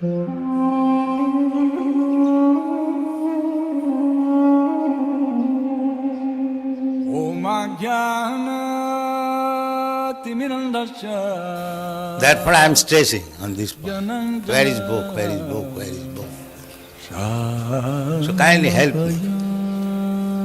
That's what I am stressing on this point. Where is book? Where is book? Where is book? So kindly help me.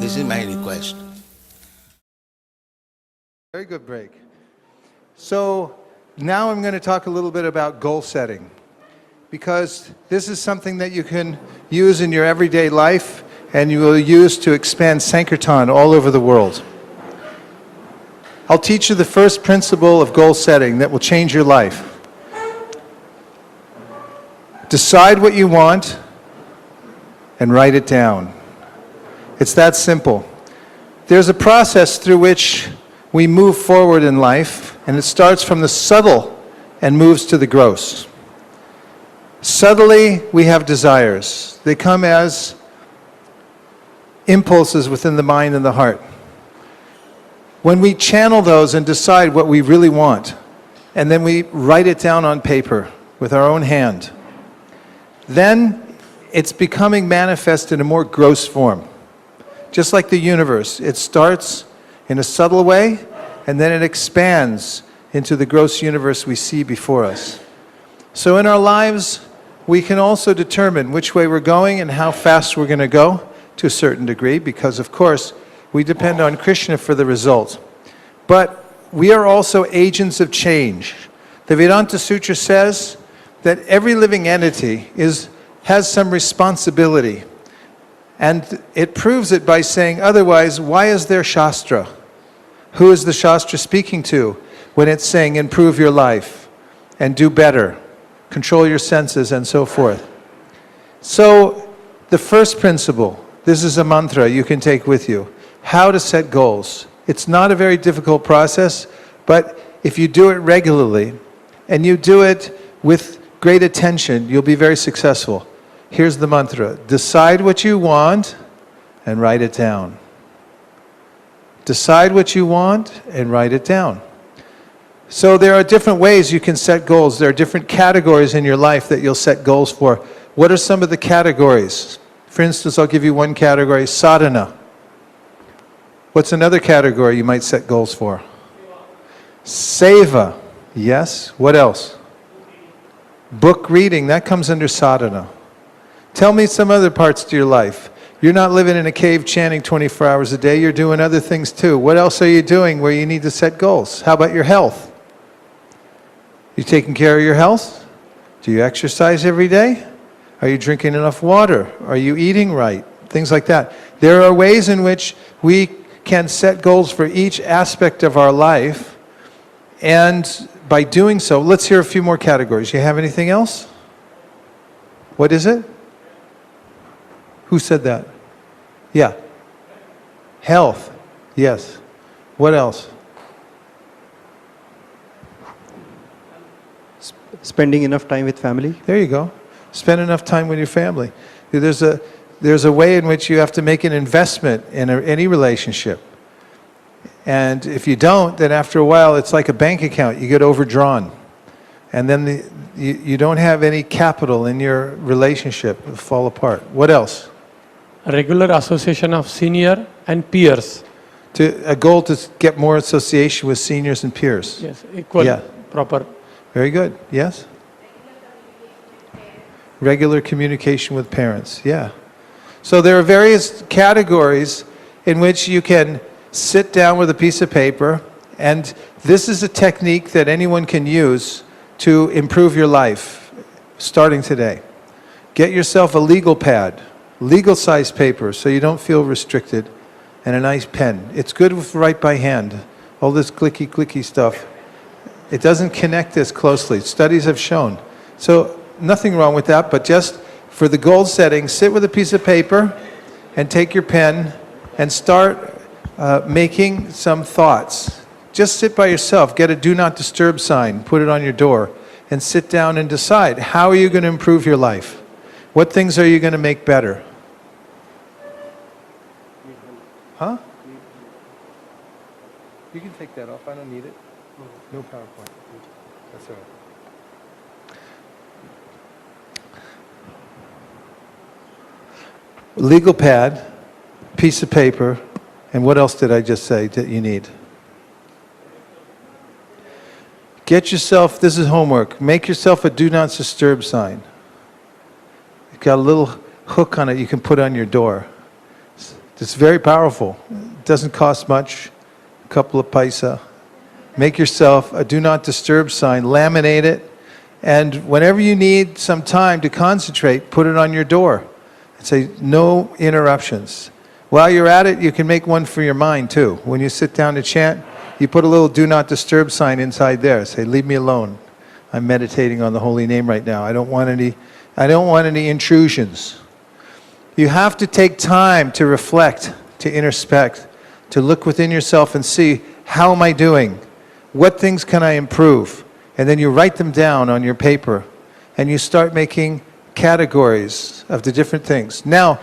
This is my request. Very good break. So now I'm going to talk a little bit about goal setting, because this is something that you can use in your everyday life and you will use to expand Sankirtan all over the world. I'll teach you the first principle of goal setting that will change your life. Decide what you want and write it down. It's that simple. There's a process through which we move forward in life, and it starts from the subtle and moves to the gross. Subtly, we have desires. They come as impulses within the mind and the heart. When we channel those and decide what we really want, and then we write it down on paper with our own hand, then it's becoming manifest in a more gross form. Just like the universe, it starts in a subtle way, and then it expands into the gross universe we see before us. So in our lives, we can also determine which way we're going and how fast we're going to go to a certain degree, because of course, we depend on Krishna for the result. But we are also agents of change. The Vedanta Sutra says that every living entity has some responsibility. And it proves it by saying, otherwise, why is there Shastra? Who is the Shastra speaking to when it's saying, improve your life and do better, control your senses, and so forth? So, the first principle, this is a mantra you can take with you, how to set goals. It's not a very difficult process, but if you do it regularly and you do it with great attention, you'll be very successful. Here's the mantra. Decide what you want and write it down. Decide what you want and write it down. So there are different ways you can set goals. There are different categories in your life that you'll set goals for. What are some of the categories? For instance, I'll give you one category, sadhana. What's another category you might set goals for? Seva. Yes. What else? Book reading. That comes under sadhana. Tell me some other parts to your life. You're not living in a cave chanting 24 hours a day. You're doing other things too. What else are you doing where you need to set goals? How about your health? You taking care of your health? Do you exercise every day? Are you drinking enough water? Are you eating right? Things like that. There are ways in which we can set goals for each aspect of our life, and by doing so, let's hear a few more categories. You have anything else? What is it? Who said that? Yeah. Health. Yes. What else? Spending enough time with family. There you go. Spend enough time with your family. There's a way in which you have to make an investment in any relationship. And if you don't, then after a while, it's like a bank account. You get overdrawn. And then you don't have any capital in your relationship. It'll fall apart. What else? A regular association of senior and peers. A goal to get more association with seniors and peers. Yes, equal, Yeah. proper. Very good. Yes? Regular communication with parents. Yeah. So there are various categories in which you can sit down with a piece of paper, and this is a technique that anyone can use to improve your life, starting today. Get yourself a legal pad, legal size paper, so you don't feel restricted, and a nice pen. It's good to write by hand. All this clicky stuff, it doesn't connect as closely. Studies have shown. So nothing wrong with that, but just for the goal setting, sit with a piece of paper and take your pen and start making some thoughts. Just sit by yourself, get a do not disturb sign, put it on your door, and sit down and decide, how are you going to improve your life? What things are you going to make better? Huh? You can take that off, I don't need it. No PowerPoint. That's all right. legal pad, piece of paper, and what else did I just say that you need? Get yourself, this is homework, make yourself a do not disturb sign. It's got a little hook on it you can put on your door. It's very powerful. It doesn't cost much, a couple of paisa. Make yourself a do not disturb sign, laminate it, and whenever you need some time to concentrate, put it on your door. And say, no interruptions. While you're at it, you can make one for your mind too. When you sit down to chant, you put a little do not disturb sign inside there. Say, leave me alone. I'm meditating on the holy name right now. I don't want any intrusions. You have to take time to reflect, to introspect, to look within yourself and see, how am I doing? What things can I improve? And then you write them down on your paper and you start making categories of the different things. Now,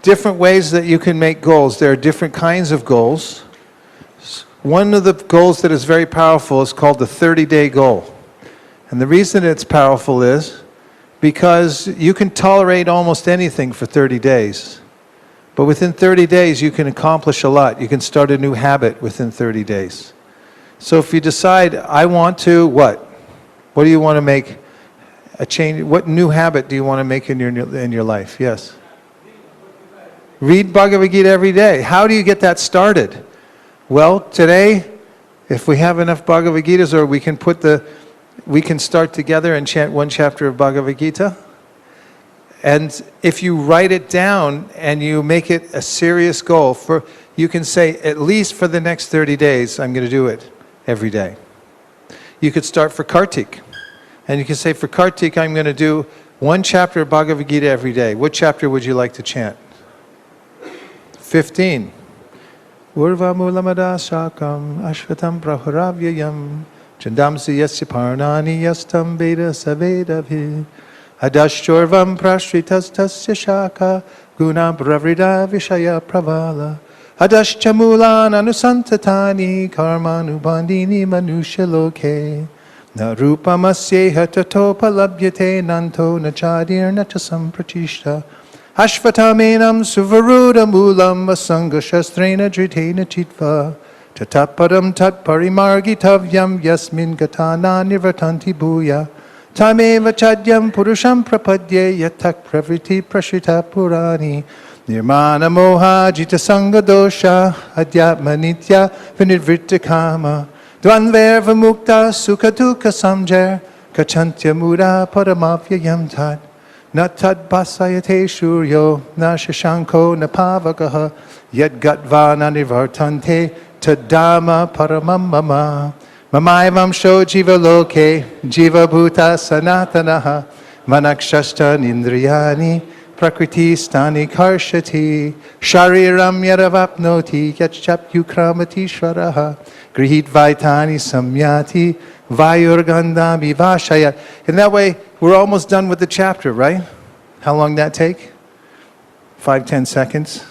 different ways that you can make goals. There are different kinds of goals. One of the goals that is very powerful is called the 30-day goal. And the reason it's powerful is because you can tolerate almost anything for 30 days. But within 30 days, you can accomplish a lot. You can start a new habit within 30 days. So if you decide, I want to, what? What do you want to make a change? What new habit do you want to make in your life? Yes. Read Bhagavad Gita every day. How do you get that started? Well, today, if we have enough Bhagavad Gitas, or we can start together and chant one chapter of Bhagavad Gita. And if you write it down and you make it a serious goal, you can say, at least for the next 30 days, I'm going to do it every day. You could start for Kartik. And you can say, for Kartik, I'm going to do one chapter of Bhagavad Gita every day. What chapter would you like to chant? 15. Urva mulamada shakam ashvatam praharavyayam chandamsi yasya parnani yastam veda savedabhi adashchorvam prashritastasya shaka gunam pravrida vishaya pravala adashchamulan anusantatani karmanubandini manushaloke na rupamasyeha tatopalabhyate nanto nachadir nachasam pratishta Ashvatamenam suvaruda mulam vasanga shastrena dritena chitva tatapadam tat parimargitavyam yasmin gatana nivartanti bhuya tameva chadyam purusham prapadye yatak pravriti prashita purani nirmana moha jita sanga dosha adyatma nitya vinirvrita kama dvanverva mukta sukha dukkha samjer kachantya muda paramapyayam tat Na tad basayate shuryo, na shashanko na pavakaha, yad gatva na nivartante, tadama paramamama. Mamaivam sho jiva loke, jiva bhuta sanatanaha, manakshashta nindriyani, prakriti stani karshati, shariram yadavapnoti, yachap yukramati shvaraha, grihit vaitani samyati, vayurgandami vashayat. In that way, we're almost done with the chapter, right? How long that take? 5-10 seconds.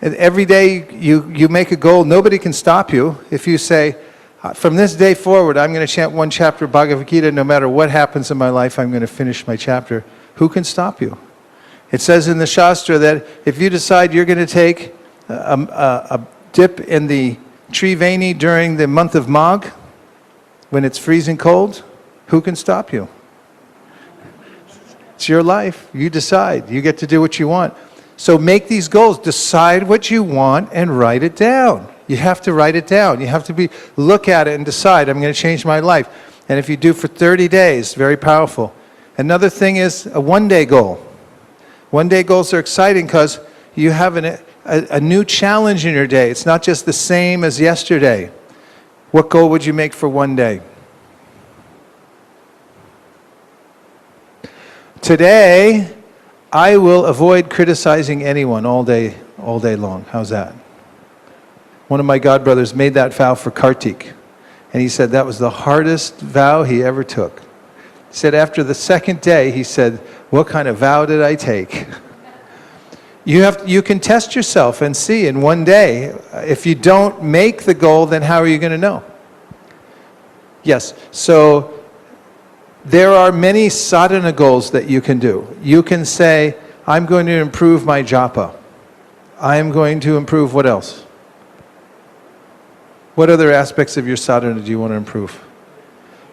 And every day you make a goal. Nobody can stop you. If you say, from this day forward, I'm going to chant one chapter of Bhagavad Gita. No matter what happens in my life, I'm going to finish my chapter. Who can stop you? It says in the Shastra that if you decide you're going to take a dip in the Triveni during the month of Magh, when it's freezing cold, who can stop you? It's your life. You decide. You get to do what you want. So make these goals. Decide what you want and write it down. You have to write it down. You have to look at it and decide, I'm going to change my life. And if you do for 30 days, very powerful. Another thing is a one-day goal. One-day goals are exciting because you have a new challenge in your day. It's not just the same as yesterday. What goal would you make for one day? Today, I will avoid criticizing anyone all day long. How's that? One of my godbrothers made that vow for Kartik. And he said that was the hardest vow he ever took. He said after the second day, he said, what kind of vow did I take? You can test yourself and see in one day. If you don't make the goal, then how are you going to know? Yes, so there are many sadhana goals that you can do. You can say, I'm going to improve my japa. I'm going to improve what else? What other aspects of your sadhana do you want to improve?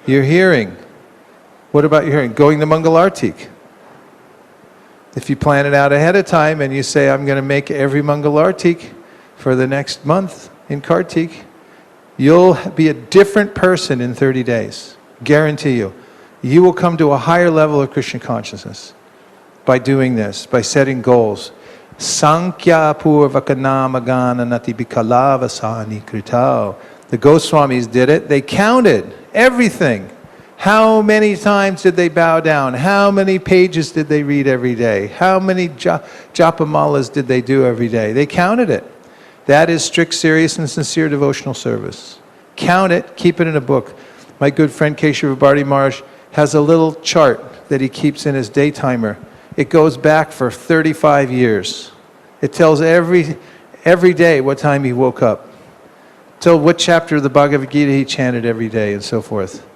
Your hearing. What about your hearing? Going to Mangalartik. If you plan it out ahead of time and you say, I'm going to make every Mangalartik for the next month in Kartik, you'll be a different person in 30 days. Guarantee you. You will come to a higher level of Krishna consciousness by doing this, by setting goals. Sankhya purvakanamagana nati bikalavasani kritao. The Goswamis did it. They counted everything. How many times did they bow down? How many pages did they read every day? How many japamalas did they do every day? They counted it. That is strict, serious, and sincere devotional service. Count it, keep it in a book. My good friend Keshava Bharti Maharaj has a little chart that he keeps in his day timer. It goes back for 35 years. It tells every day what time he woke up, till what chapter of the Bhagavad Gita he chanted every day, and so forth.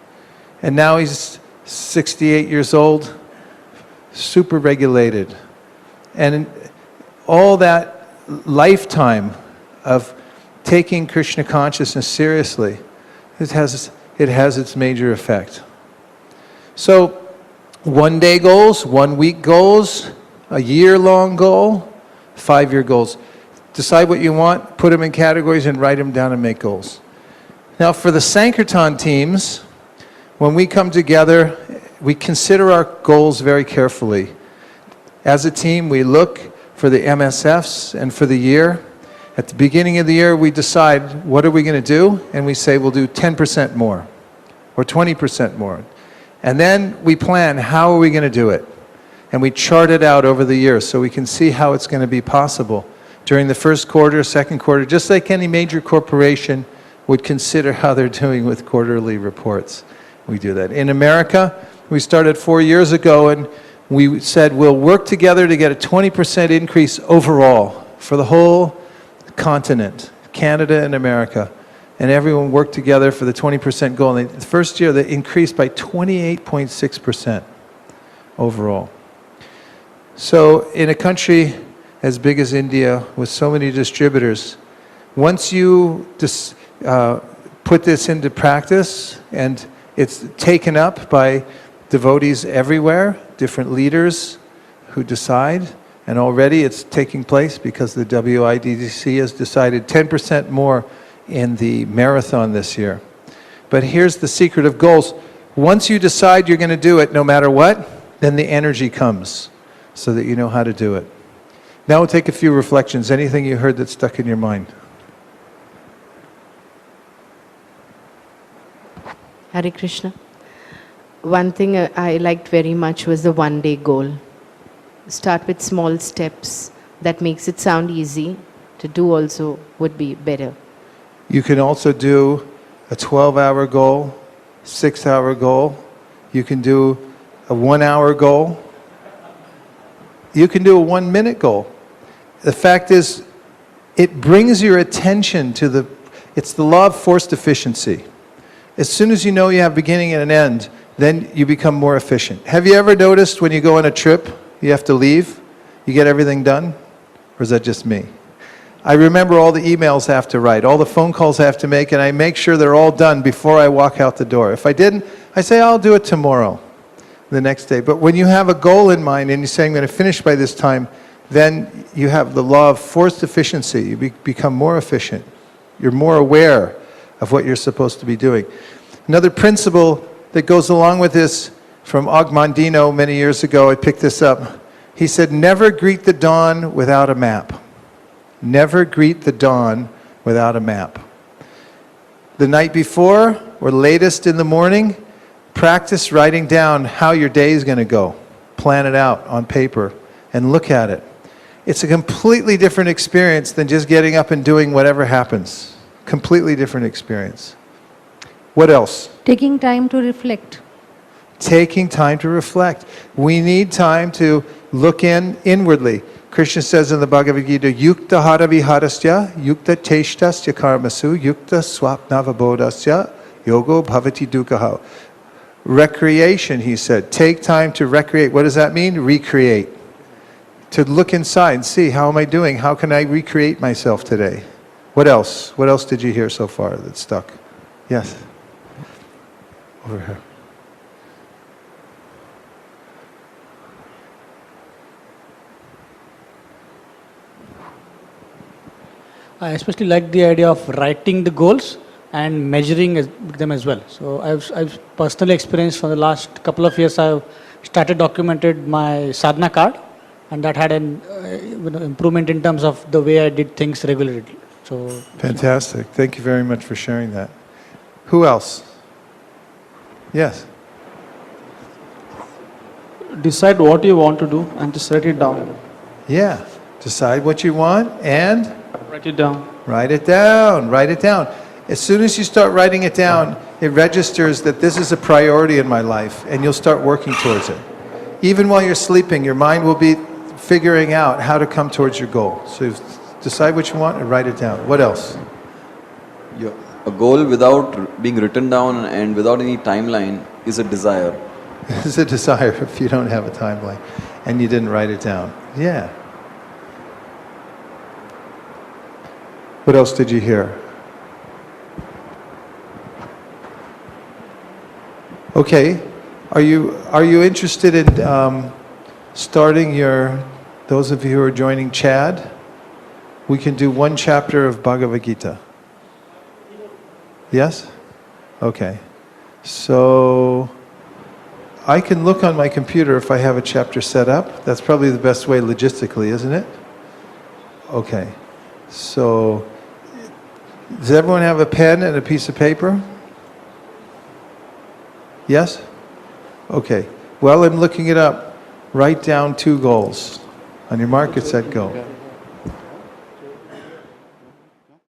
And now he's 68 years old, super regulated. And all that lifetime of taking Krishna consciousness seriously, it has its major effect. So, 1 day goals, 1 week goals, a year-long goal, 5-year goals. Decide what you want, put them in categories, and write them down and make goals. Now, for the Sankirtan teams, when we come together, we consider our goals very carefully. As a team, we look for the MSFs and for the year. At the beginning of the year, we decide what are we going to do, and we say we'll do 10% more or 20% more. And then we plan how are we going to do it. And we chart it out over the year so we can see how it's going to be possible. During the first quarter, second quarter, just like any major corporation would consider how they're doing with quarterly reports. We do that. In America, we started 4 years ago and we said we'll work together to get a 20% increase overall for the whole continent, Canada and America. And everyone worked together for the 20% goal. And the first year, they increased by 28.6% overall. So in a country as big as India, with so many distributors, once you put this into practice, and it's taken up by devotees everywhere, different leaders who decide, and already it's taking place because the WIDDC has decided 10% more in the marathon this year. But here's the secret of goals. Once you decide you're going to do it no matter what, then the energy comes so that you know how to do it. Now we'll take a few reflections. Anything you heard that stuck in your mind? Hare Krishna. One thing I liked very much was the 1 day goal. Start with small steps. That makes it sound easy. To do also would be better. You can also do a 12-hour goal, 6-hour goal. You can do a 1-hour goal. You can do a 1-minute goal. The fact is, it brings your attention to it's the law of forced efficiency. As soon as you know you have beginning and an end, then you become more efficient. Have you ever noticed when you go on a trip, you have to leave, you get everything done? Or is that just me? I remember all the emails I have to write, all the phone calls I have to make, and I make sure they're all done before I walk out the door. If I didn't, I say, I'll do it tomorrow, the next day. But when you have a goal in mind and you say, I'm going to finish by this time, then you have the law of forced efficiency. You become more efficient. You're more aware of what you're supposed to be doing. Another principle that goes along with this from Ogmandino many years ago, I picked this up. He said, never greet the dawn without a map. Never greet the dawn without a map. The night before or latest in the morning, practice writing down how your day is going to go. Plan it out on paper and look at it. It's a completely different experience than just getting up and doing whatever happens. Completely different experience. What else? Taking time to reflect. Taking time to reflect. We need time to look inwardly. Krishna says in the Bhagavad Gita, Yukta haraviharasya, yukta cheshtasya karmasu, yukta swapnavabodasya, yogo bhavati dukkha. Recreation, he said. Take time to recreate. What does that mean? Recreate. to look inside and see, how am I doing? How can I recreate myself today? What else? What else did you hear so far that stuck? Yes. Over here. I especially like the idea of writing the goals and measuring them as well. So I've personally experienced for the last couple of years, I've started documented my sadhana card, and that had an improvement in terms of the way I did things regularly. So Fantastic. Thank you very much for sharing that. Who else? Yes. Decide what you want to do and just write it down. Yeah. Decide what you want and Write it down. write it down. Write it down. As soon as you start writing it down, it registers that this is a priority in my life, and you'll start working towards it. Even while you're sleeping, your mind will be figuring out how to come towards your goal. So decide what you want and write it down. What else? A goal without being written down and without any timeline is a desire. It's a desire if you don't have a timeline and you didn't write it down. Yeah. What else did you hear? Okay. Are you interested in starting those of you who are joining Chad? We can do one chapter of Bhagavad Gita. Yes? Okay. So I can look on my computer if I have a chapter set up. That's probably the best way logistically, isn't it? Okay. So does everyone have a pen and a piece of paper? Yes? Okay. While I'm looking it up, write down 2 goals. On your mark, get set, go.